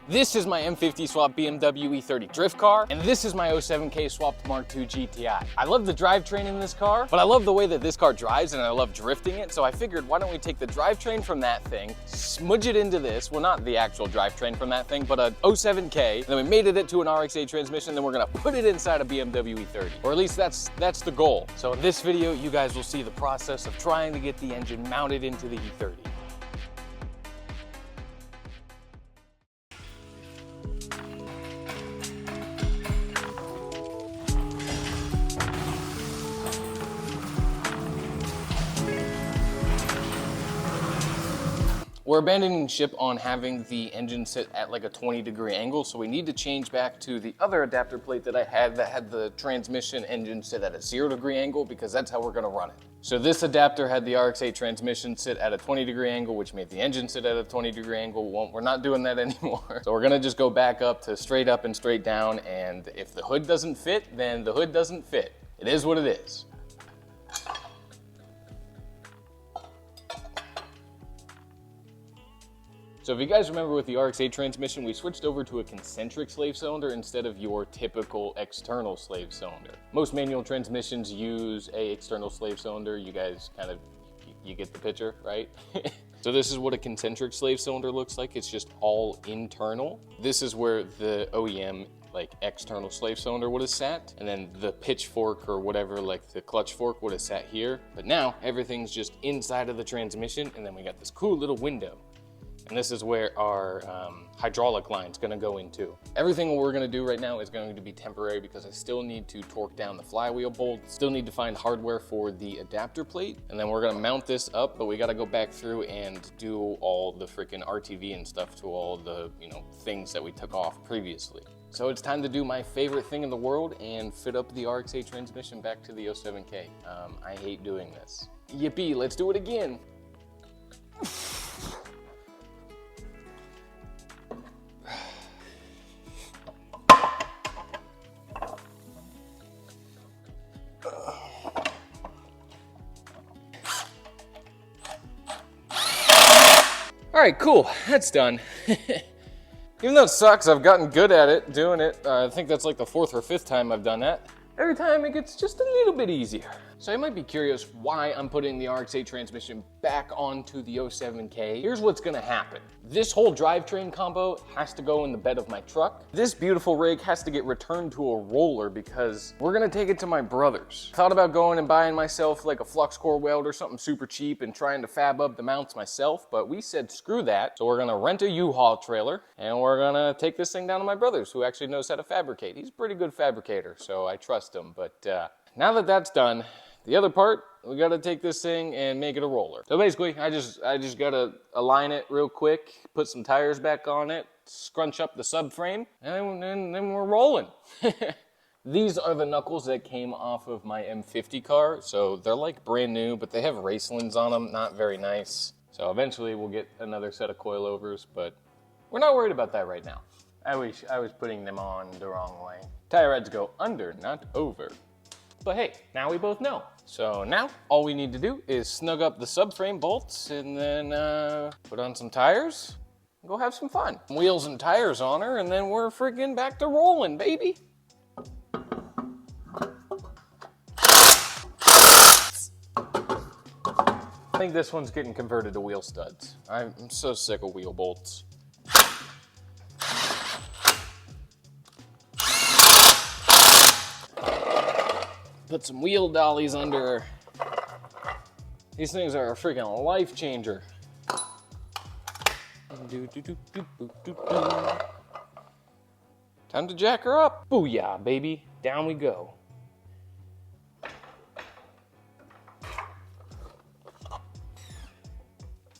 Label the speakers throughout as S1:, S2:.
S1: This is my M50 swapped BMW E30 drift car, and this is my 07K swapped Mark II GTI. I love the drivetrain in this car, but I love the way that this car drives and I love drifting it, so I figured why don't we take the drivetrain from that thing, smudge it into this, well not the actual drivetrain from that thing, but a 07K, then we made it into an RX-8 transmission, then we're gonna put it inside a BMW E30. Or at least that's the goal. So in this video, you guys will see the process of trying to get the engine mounted into the E30. We're abandoning ship on having the engine sit at like a 20-degree angle, so we need to change back to the other adapter plate that I had that had the transmission engine sit at a 0-degree angle, because that's how we're gonna run it. So this adapter had the RX-8 transmission sit at a 20-degree angle, which made the engine sit at a 20-degree angle. Well, we're not doing that anymore. So we're gonna just go back up to straight up and straight down, and if the hood doesn't fit, then the hood doesn't fit. It is what it is. So if you guys remember with the RX-8 transmission, we switched over to a concentric slave cylinder instead of your typical external slave cylinder. Most manual transmissions use a external slave cylinder. You guys you get the picture, right? So this is what a concentric slave cylinder looks like. It's just all internal. This is where the OEM like external slave cylinder would have sat, and then the pitchfork or whatever, like the clutch fork, would have sat here. But now everything's just inside of the transmission, and then we got this cool little window. And this is where our hydraulic line is gonna go into. Everything we're gonna do right now is going to be temporary because I still need to torque down the flywheel bolt, still need to find hardware for the adapter plate, and then we're gonna mount this up, but we gotta go back through and do all the freaking RTV and stuff to all the, things that we took off previously. So it's time to do my favorite thing in the world and fit up the RX-8 transmission back to the 07K. I hate doing this. Yippee, let's do it again. All right, cool, that's done. Even though it sucks, I've gotten good at it, doing it. I think that's like the 4th or 5th time I've done that. Every time it gets just a little bit easier. So you might be curious why I'm putting the RX-8 transmission back onto the 07K. Here's what's gonna happen. This whole drivetrain combo has to go in the bed of my truck. This beautiful rig has to get returned to a roller because we're gonna take it to my brother's. I thought about going and buying myself like a flux core weld or something super cheap and trying to fab up the mounts myself, but we said screw that. So we're gonna rent a U-Haul trailer and we're gonna take this thing down to my brother's, who actually knows how to fabricate. He's a pretty good fabricator, so I trust him. But now that that's done, the other part, we gotta take this thing and make it a roller. So basically, I just gotta align it real quick, put some tires back on it, scrunch up the subframe, and then we're rolling. These are the knuckles that came off of my M50 car, so they're like brand new, but they have racelins on them, not very nice. So eventually we'll get another set of coilovers, but we're not worried about that right now. I wish I was putting them on the wrong way. Tire heads go under, not over. But hey, now we both know. So now all we need to do is snug up the subframe bolts and then put on some tires and go have some fun. Wheels and tires on her, and then we're freaking back to rolling, baby. I think this one's getting converted to wheel studs. I'm so sick of wheel bolts. Put some wheel dollies under her. These things are a freaking life changer. Time to jack her up. Booyah, baby. Down we go.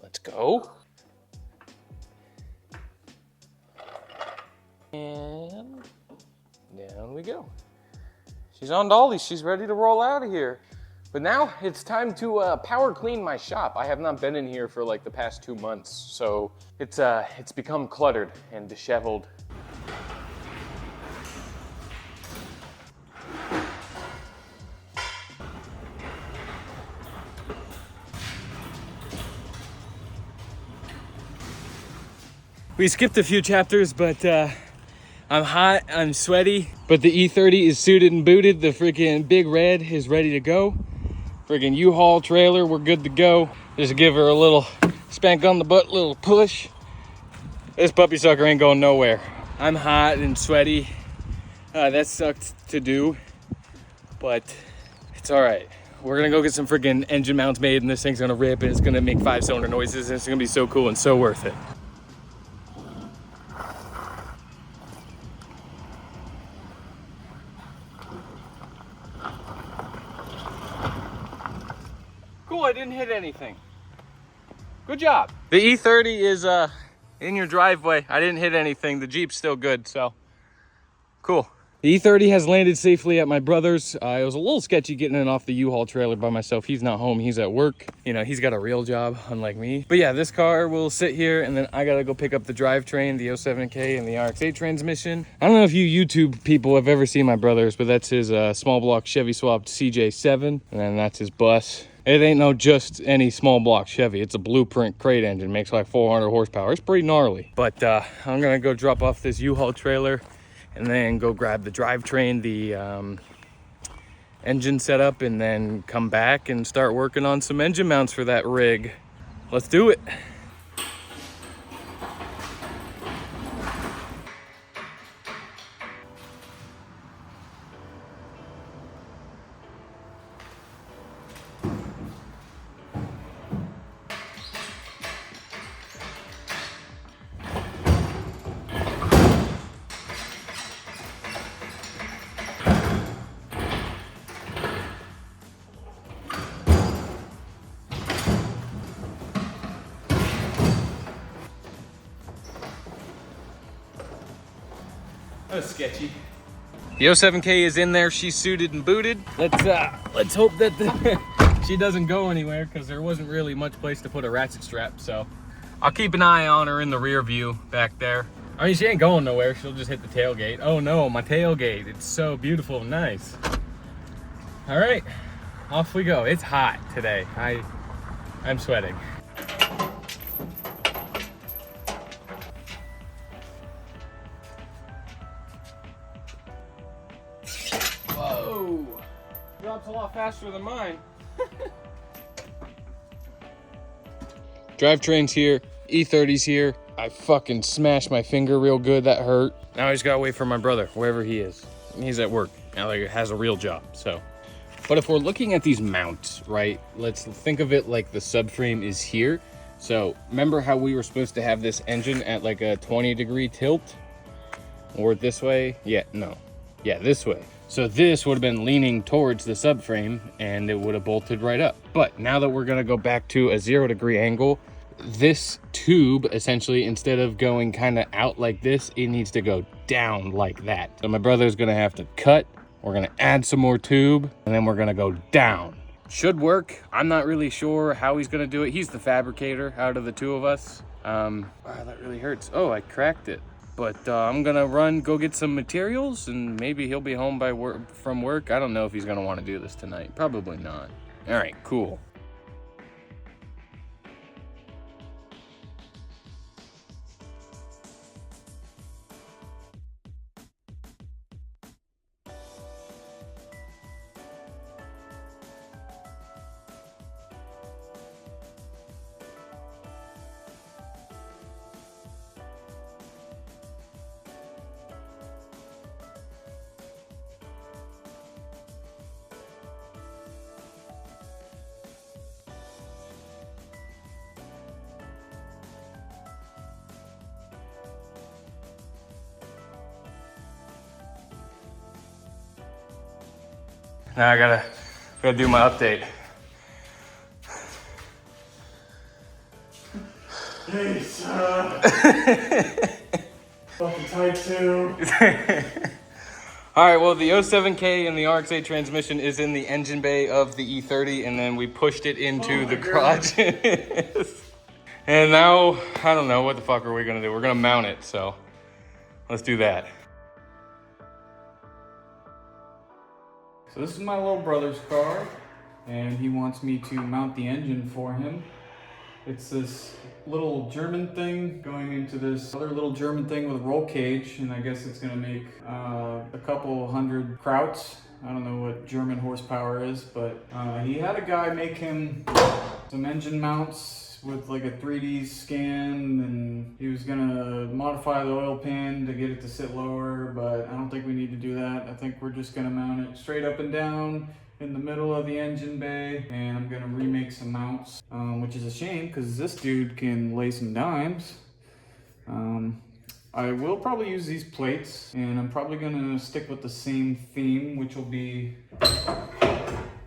S1: Let's go. And down we go. She's on dolly, she's ready to roll out of here. But now it's time to power clean my shop. I have not been in here for like the past 2 months, so it's become cluttered and disheveled. We skipped a few chapters, but I'm hot, I'm sweaty, but the E30 is suited and booted. The freaking big red is ready to go. Freaking U-Haul trailer, we're good to go. Just give her a little spank on the butt, little push. This puppy sucker ain't going nowhere. I'm hot and sweaty. That sucked to do, but it's all right. We're gonna go get some freaking engine mounts made, and this thing's gonna rip, and it's gonna make 5-cylinder noises, and it's gonna be so cool and so worth it. Cool, I didn't hit anything. Good job. The E30 is in your driveway. I didn't hit anything. The Jeep's still good, so cool. The E30 has landed safely at my brother's. It was a little sketchy getting it off the U-Haul trailer by myself. He's not home, he's at work. You know, he's got a real job, unlike me. But yeah, this car will sit here, and then I gotta go pick up the drivetrain, the 07K and the RX-8 transmission. I don't know if you YouTube people have ever seen my brother's, but that's his small block Chevy swapped CJ7, and then that's his bus. It ain't no just any small block Chevy. It's a blueprint crate engine, makes like 400 horsepower. It's pretty gnarly. But I'm gonna go drop off this U-Haul trailer and then go grab the drivetrain, the engine setup, and then come back and start working on some engine mounts for that rig. Let's do it. That was sketchy. The 07K is in there. She's suited and booted. Let's hope that she doesn't go anywhere, because there wasn't really much place to put a ratchet strap. So I'll keep an eye on her in the rear view back there. I mean, she ain't going nowhere. She'll just hit the tailgate. Oh no, my tailgate. It's so beautiful and nice. All right, off we go. It's hot today. I'm sweating. Whoa! Drops a lot faster than mine. Drivetrain's here, E30's here. I fucking smashed my finger real good, that hurt. Now I just gotta wait for my brother, wherever he is. He's at work, now he has a real job, so. But if we're looking at these mounts, right, let's think of it like the subframe is here. So remember how we were supposed to have this engine at like a 20-degree tilt? Or this way? Yeah, no. Yeah, this way. So this would have been leaning towards the subframe and it would have bolted right up. But now that we're gonna go back to a 0-degree angle, this tube, essentially, instead of going kind of out like this, it needs to go down like that. So my brother's gonna have to cut, we're gonna add some more tube, and then we're gonna go down. Should work. I'm not really sure how he's gonna do it. He's the fabricator out of the two of us. Wow, that really hurts. Oh, I cracked it. But I'm gonna go get some materials, and maybe he'll be home from work. I don't know if he's gonna want to do this tonight. Probably not. All right, cool. Now I gotta do my update.
S2: Hey, son. Fucking type 2.
S1: All right, well, the 07K and the RX-8 transmission is in the engine bay of the E30, and then we pushed it into the garage. And now, I don't know, what the fuck are we gonna do? We're gonna mount it, so let's do that.
S2: So this is my little brother's car, and he wants me to mount the engine for him.
S3: It's this little German thing going into this other little German thing with a roll cage, and I guess it's gonna make a couple hundred krauts. I don't know what German horsepower is, but he had a guy make him some engine mounts with like a 3D scan, and he was gonna modify the oil pan to get it to sit lower, but I don't think we need to do that. I think we're just gonna mount it straight up and down in the middle of the engine bay, and I'm gonna remake some mounts, which is a shame because this dude can lay some dimes. I will probably use these plates, and I'm probably gonna stick with the same theme, which will be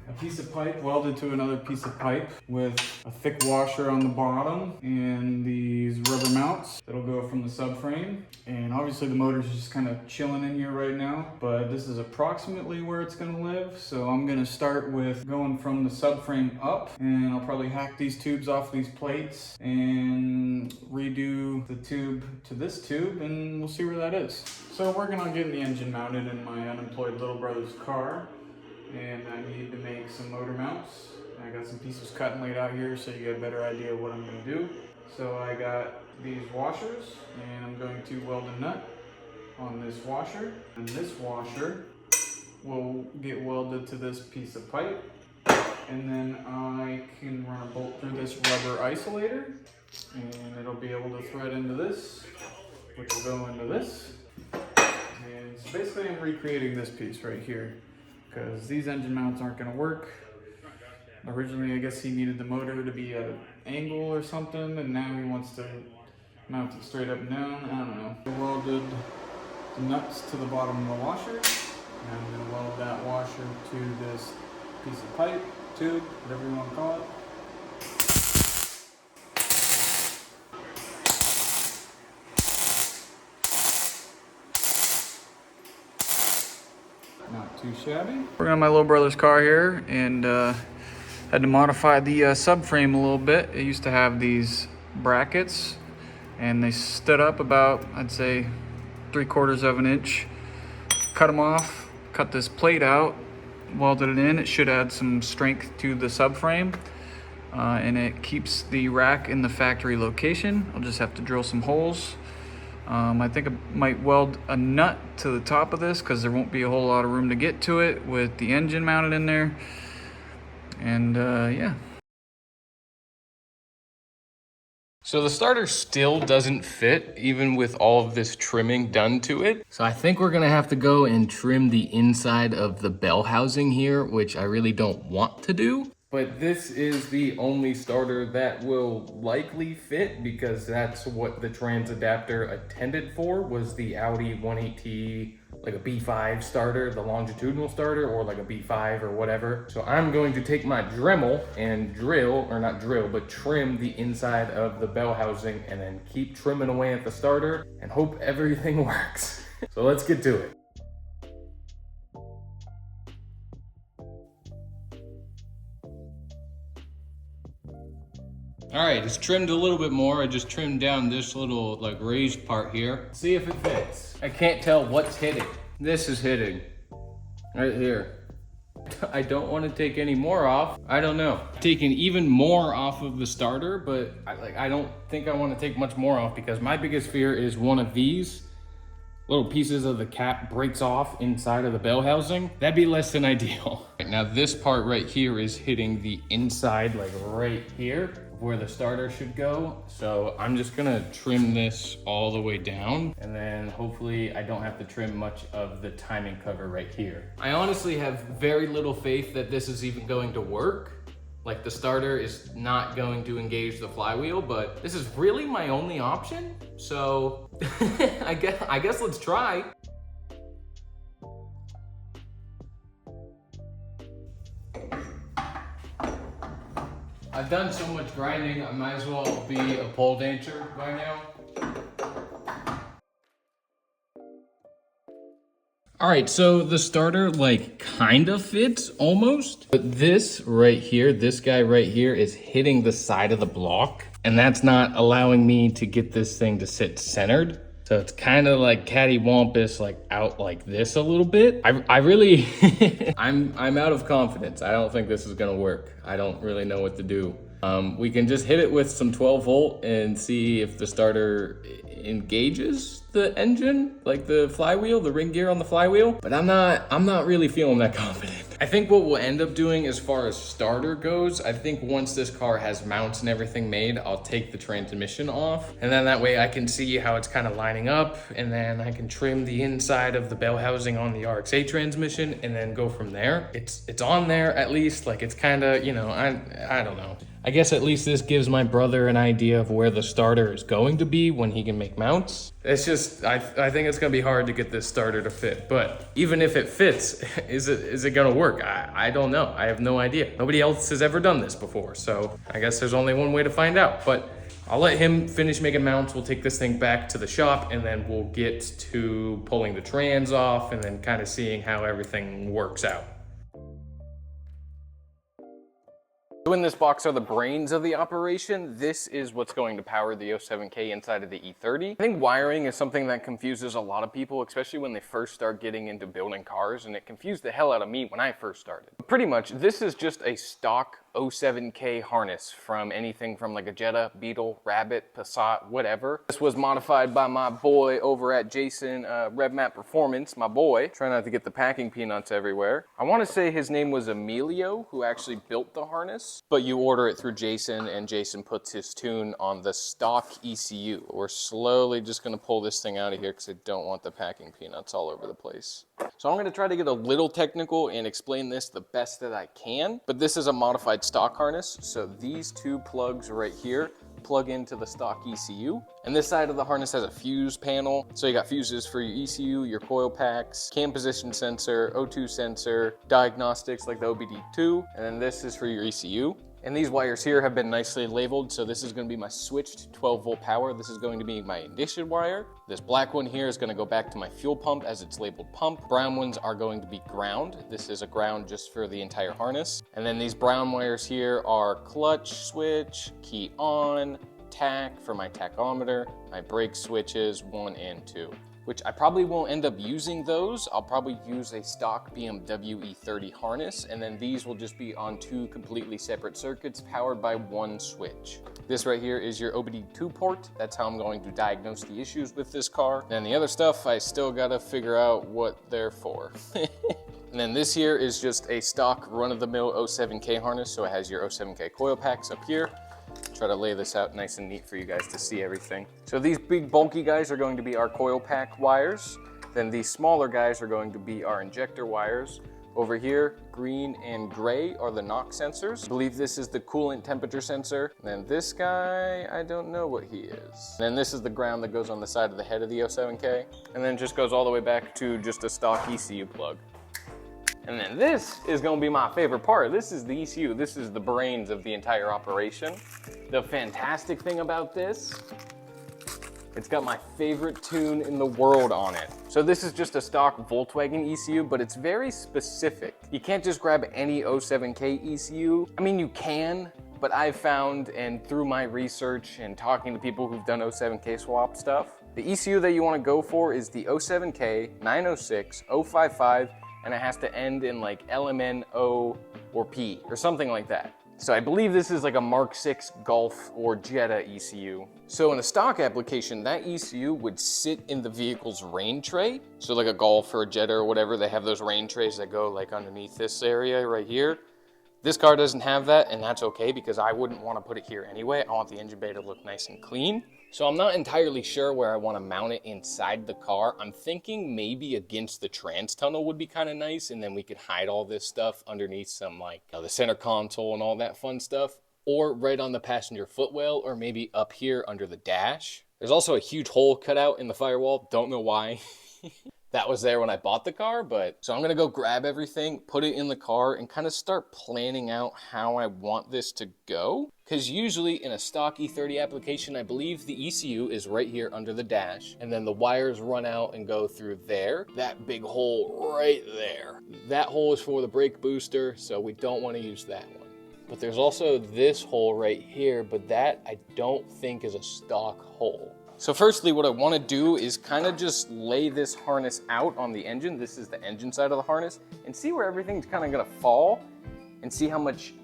S3: a piece of pipe welded to another piece of pipe with a thick washer on the bottom and these rubber mounts that'll go from the subframe. And obviously the motor's just kind of chilling in here right now, but this is approximately where it's gonna live. So I'm gonna start with going from the subframe up, and I'll probably hack these tubes off these plates and redo the tube to this tube, and we'll see where that is. So we're gonna get the engine mounted in my unemployed little brother's car. And I need to make some motor mounts. I got some pieces cut and laid out here so you get a better idea of what I'm going to do. So I got these washers, and I'm going to weld a nut on this washer. And this washer will get welded to this piece of pipe. And then I can run a bolt through this rubber isolator, and it'll be able to thread into this, which will go into this. And so basically I'm recreating this piece right here, because these engine mounts aren't going to work. Originally, I guess he needed the motor to be at an angle or something, and now he wants to mount it straight up and down. I don't know. I welded the nuts to the bottom of the washer, and I'm going to weld that washer to this piece of pipe, tube, whatever you want to call it. Not too shabby. We're on my little brother's car here, and had to modify the subframe a little bit. It used to have these brackets, and they stood up about, I'd say, 3/4 of an inch. Cut them off, cut this plate out, welded it in. It should add some strength to the subframe, and it keeps the rack in the factory location. I'll just have to drill some holes. I think I might weld a nut to the top of this because there won't be a whole lot of room to get to it with the engine mounted in there. And yeah.
S1: So the starter still doesn't fit, even with all of this trimming done to it. So I think we're gonna have to go and trim the inside of the bell housing here, which I really don't want to do. But this is the only starter that will likely fit, because that's what the trans adapter intended for, was the Audi 180, like a B5 starter, the longitudinal starter, or like a B5 or whatever. So I'm going to take my Dremel and drill, or not drill, but trim the inside of the bell housing, and then keep trimming away at the starter and hope everything works. So let's get to it. All right, it's trimmed a little bit more. I just trimmed down this little like raised part here. See if it fits. I can't tell what's hitting. This is hitting right here. I don't want to take any more off. I don't know. Taking even more off of the starter, but I don't think I want to take much more off, because my biggest fear is one of these little pieces of the cap breaks off inside of the bell housing. That'd be less than ideal. Right, now this part right here is hitting the inside, like right here, where the starter should go. So I'm just gonna trim this all the way down, and then hopefully I don't have to trim much of the timing cover right here. I honestly have very little faith that this is even going to work. Like, the starter is not going to engage the flywheel, but this is really my only option. So I guess let's try. I've done so much grinding, I might as well be a pole dancer by now. All right, so the starter like kind of fits almost, but this right here, this guy right here is hitting the side of the block, and that's not allowing me to get this thing to sit centered. So it's kind of like cattywampus, like out like this a little bit. I really, I'm out of confidence. I don't think this is gonna work. I don't really know what to do. We can just hit it with some 12 volt and see if the starter engages the engine, like the flywheel, the ring gear on the flywheel, but I'm not really feeling that confident. I think what we'll end up doing as far as starter goes, I think once this car has mounts and everything made, I'll take the transmission off, and then that way I can see how it's kind of lining up, and then I can trim the inside of the bell housing on the RX-8 transmission and then go from there. It's on there at least, like it's kind of, you know, I don't know. I guess at least this gives my brother an idea of where the starter is going to be when he can make mounts. It's just, I think it's gonna be hard to get this starter to fit, but even if it fits, is it gonna work? I don't know, I have no idea. Nobody else has ever done this before, so I guess there's only one way to find out, but I'll let him finish making mounts. We'll take this thing back to the shop and then we'll get to pulling the trans off and then kind of seeing how everything works out. So in this box are the brains of the operation. This is what's going to power the 07K inside of the E30. I think wiring is something that confuses a lot of people, especially when they first start getting into building cars, and it confused the hell out of me when I first started. But pretty much, this is just a stock 07K harness from anything from like a Jetta, Beetle, Rabbit, Passat, whatever. This was modified by my boy over at Jason RevMap Performance, my boy. Try not to get the packing peanuts everywhere. I want to say his name was Emilio, who actually built the harness, but you order it through Jason and Jason puts his tune on the stock ECU. We're slowly just gonna pull this thing out of here because I don't want the packing peanuts all over the place. So I'm gonna try to get a little technical and explain this the best that I can, but this is a modified stock harness. So these two plugs right here plug into the stock ECU. And this side of the harness has a fuse panel. So you got fuses for your ECU, your coil packs, cam position sensor, O2 sensor, diagnostics like the OBD2, and then this is for your ECU. And these wires here have been nicely labeled. So this is gonna be my switched 12 volt power. This is going to be my ignition wire. This black one here is gonna go back to my fuel pump as it's labeled pump. Brown ones are going to be ground. This is a ground just for the entire harness. And then these brown wires here are clutch switch, key on, tach for my tachometer, my brake switches 1 and 2. Which I probably won't end up using those. I'll probably use a stock BMW E30 harness, and then these will just be on 2 completely separate circuits powered by 1 switch. This right here is your OBD2 port. That's how I'm going to diagnose the issues with this car. And the other stuff, I still gotta figure out what they're for. And then this here is just a stock run-of-the-mill 07K harness, so it has your 07K coil packs up here. Try to lay this out nice and neat for you guys to see everything. So these big bulky guys are going to be our coil pack wires. Then these smaller guys are going to be our injector wires. Over here, green and gray are the NOx sensors. I believe this is the coolant temperature sensor. And then this guy, I don't know what he is. And then this is the ground that goes on the side of the head of the 07K. And then just goes all the way back to just a stock ECU plug. And then this is gonna be my favorite part. This is the ECU. This is the brains of the entire operation. The fantastic thing about this, it's got my favorite tune in the world on it. So this is just a stock Volkswagen ECU, but it's very specific. You can't just grab any 07K ECU. I mean, you can, but I've found, and through my research and talking to people who've done 07K swap stuff, the ECU that you wanna go for is the 07K 906 055, and it has to end in like LMN, O, or P, or something like that. So I believe this is like a Mark 6 Golf or Jetta ECU. So in a stock application, that ECU would sit in the vehicle's rain tray. So like a Golf or a Jetta or whatever, they have those rain trays that go like underneath this area right here. This car doesn't have that, and that's okay because I wouldn't want to put it here anyway. I want the engine bay to look nice and clean. So I'm not entirely sure where I want to mount it inside the car. I'm thinking maybe against the trans tunnel would be kind of nice, and then we could hide all this stuff underneath some like the center console and all that fun stuff, or right on the passenger footwell, or maybe up here under the dash. There's also a huge hole cut out in the firewall. Don't know why. That was there when I bought the car, but so I'm gonna go grab everything, put it in the car, and kind of start planning out how I want this to go. Because usually in a stock E30 application, I believe the ECU is right here under the dash, and then the wires run out and go through there. That big hole right there. That hole is for the brake booster, so we don't want to use that one. But there's also this hole right here, but that I don't think is a stock hole. So firstly, what I want to do is kind of just lay this harness out on the engine. This is the engine side of the harness, and see where everything's kind of going to fall, and see how much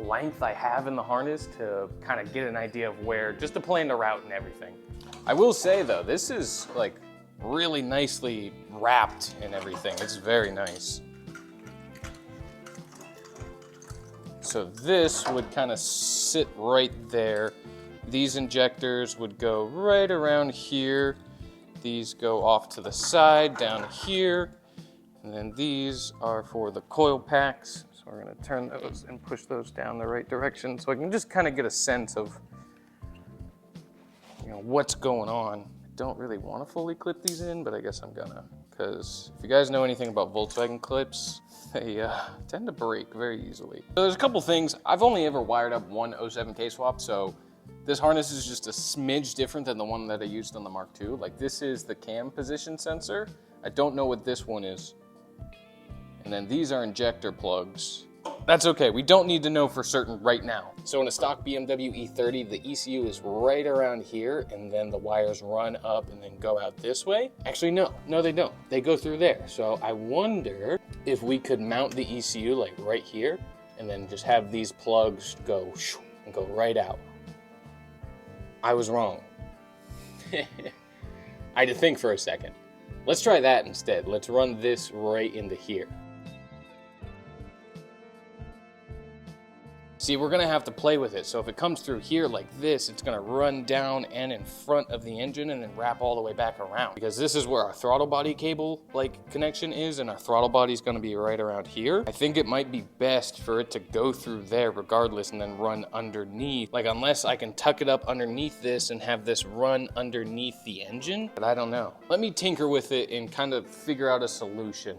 S1: length I have in the harness to kind of get an idea of where, just to plan the route and everything. I will say though, this is like really nicely wrapped and everything. It's very nice. So this would kind of sit right there. These injectors would go right around here. These go off to the side down here. And then these are for the coil packs. So we're gonna turn those and push those down the right direction so I can just kind of get a sense of, you know, what's going on. I don't really want to fully clip these in, but I guess I'm gonna, because if you guys know anything about Volkswagen clips, they tend to break very easily. So there's a couple things. I've only ever wired up one 07K swap, so this harness is just a smidge different than the one that I used on the Mark II. Like, this is the cam position sensor. I don't know what this one is. And then these are injector plugs. That's okay, we don't need to know for certain right now. So in a stock BMW E30, the ECU is right around here, and then the wires run up and then go out this way. Actually, no, they don't. They go through there. So I wonder if we could mount the ECU like right here, and then just have these plugs go and go right out. I was wrong. I had to think for a second. Let's try that instead. Let's run this right into here. See, we're gonna have to play with it. So if it comes through here like this, it's gonna run down and in front of the engine and then wrap all the way back around. Because this is where our throttle body cable connection is, and our throttle body is gonna be right around here. I think it might be best for it to go through there regardless and then run underneath. Like, unless I can tuck it up underneath this and have this run underneath the engine, but I don't know. Let me tinker with it and kind of figure out a solution.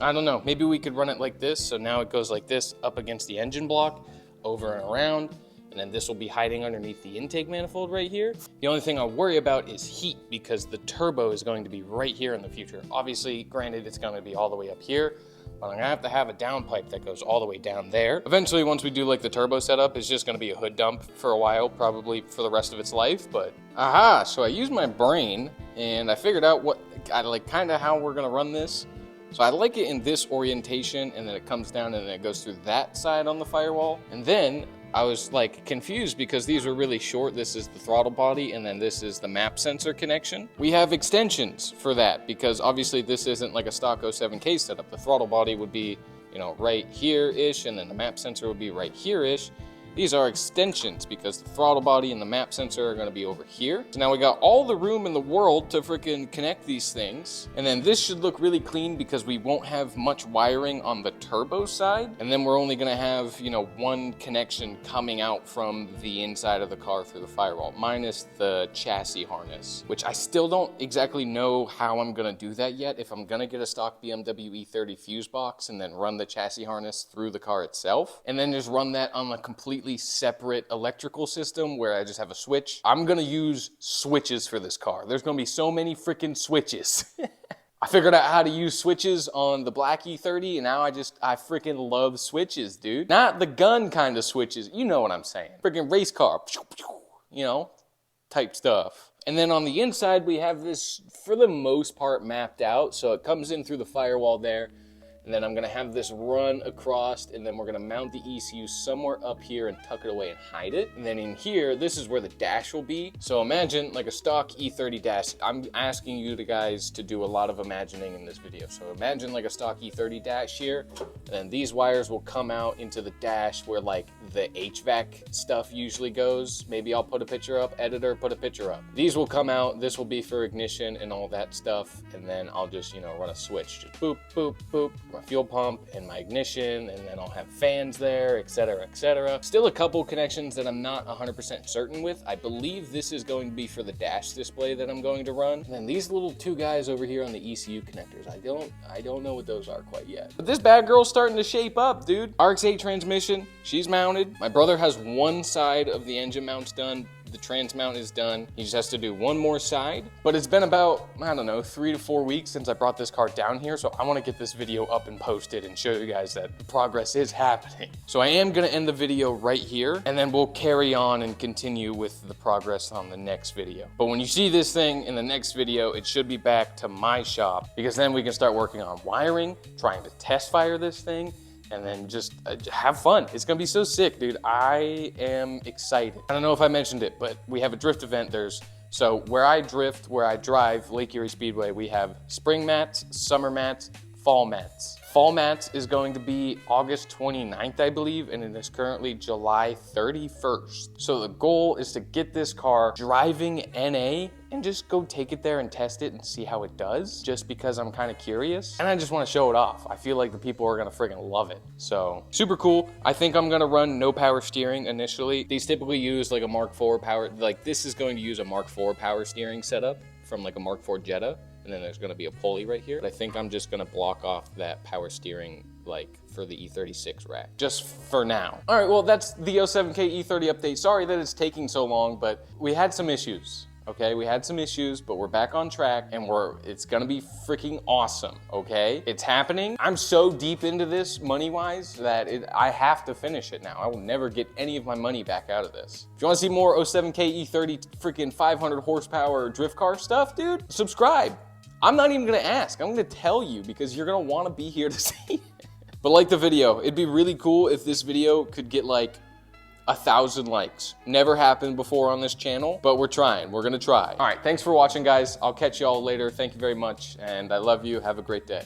S1: I don't know, maybe we could run it like this, so now it goes like this up against the engine block, over and around, and then this will be hiding underneath the intake manifold right here. The only thing I worry about is heat, because the turbo is going to be right here in the future. Obviously, granted, it's gonna be all the way up here, but I'm gonna have a downpipe that goes all the way down there. Eventually, once we do like the turbo setup, it's just gonna be a hood dump for a while, probably for the rest of its life, but aha, so I used my brain, and I figured out kind of how we're gonna run this. So I like it in this orientation, and then it comes down and then it goes through that side on the firewall. And then I was like confused because these were really short. This is the throttle body, and then this is the map sensor connection. We have extensions for that because obviously this isn't like a stock 07K setup. The throttle body would be, you know, right here-ish, and then the map sensor would be right here-ish. These are extensions because the throttle body and the map sensor are gonna be over here. So now we got all the room in the world to freaking connect these things. And then this should look really clean because we won't have much wiring on the turbo side. And then we're only gonna have, you know, one connection coming out from the inside of the car through the firewall, minus the chassis harness, which I still don't exactly know how I'm gonna do that yet. If I'm gonna get a stock BMW E30 fuse box and then run the chassis harness through the car itself, and then just run that on a completely separate electrical system where I just have a switch. I'm gonna use switches for this car. There's gonna be so many freaking switches. I figured out how to use switches on the black E30, and now I freaking love switches, dude. Not the gun kind of switches, you know what I'm saying. Freaking race car, you know, type stuff. And then on the inside, we have this, for the most part, mapped out. So it comes in through the firewall there. And then I'm gonna have this run across, and then we're gonna mount the ECU somewhere up here and tuck it away and hide it. And then in here, this is where the dash will be. So imagine like a stock E30 dash. I'm asking you guys to do a lot of imagining in this video. So imagine like a stock E30 dash here, and then these wires will come out into the dash where like the HVAC stuff usually goes. Maybe I'll put a picture up, editor, put a picture up. These will come out, this will be for ignition and all that stuff. And then I'll just, you know, run a switch, just boop, boop, boop. My fuel pump and my ignition, and then I'll have fans there, etc., etc. Still a couple connections that I'm not 100% certain with. I believe this is going to be for the dash display that I'm going to run. And then these little two guys over here on the ECU connectors, I don't know what those are quite yet. But this bad girl's starting to shape up, dude. RX-8 transmission, she's mounted. My brother has one side of the engine mounts done. The trans mount is done. He just has to do one more side. But it's been about, I don't know, 3 to 4 weeks since I brought this car down here. So I want to get this video up and posted and show you guys that progress is happening. So I am going to end the video right here, and then we'll carry on and continue with the progress on the next video. But when you see this thing in the next video, it should be back to my shop, because then we can start working on wiring, trying to test fire this thing, and then just have fun. It's gonna be so sick, dude. I am excited. I don't know if I mentioned it, but we have a drift event. So where I drift, where I drive, Lake Erie Speedway, we have spring mats, summer mats, fall mats. Fall mats is going to be August 29th, I believe, and it is currently July 31st. So the goal is to get this car driving NA and just go take it there and test it and see how it does, just because I'm kind of curious. And I just want to show it off. I feel like the people are gonna friggin' love it. So super cool. I think I'm gonna run no power steering initially. These typically use like a Mark IV power, like this is going to use a Mark IV power steering setup from like a Mark IV Jetta. And then there's gonna be a pulley right here. But I think I'm just gonna block off that power steering like for the E36 rack, just for now. All right, well, that's the 07K E30 update. Sorry that it's taking so long, but we had some issues. Okay, we had some issues, but we're back on track and it's gonna be freaking awesome, okay? It's happening. I'm so deep into this money-wise that I have to finish it now. I will never get any of my money back out of this. If you wanna see more 07K E30 freaking 500 horsepower drift car stuff, dude, subscribe. I'm not even gonna ask, I'm gonna tell you because you're gonna wanna be here to see it. But like the video, it'd be really cool if this video could get like 1,000 likes. Never happened before on this channel, but we're trying, we're gonna try. All right, thanks for watching, guys. I'll catch y'all later. Thank you very much, and I love you. Have a great day.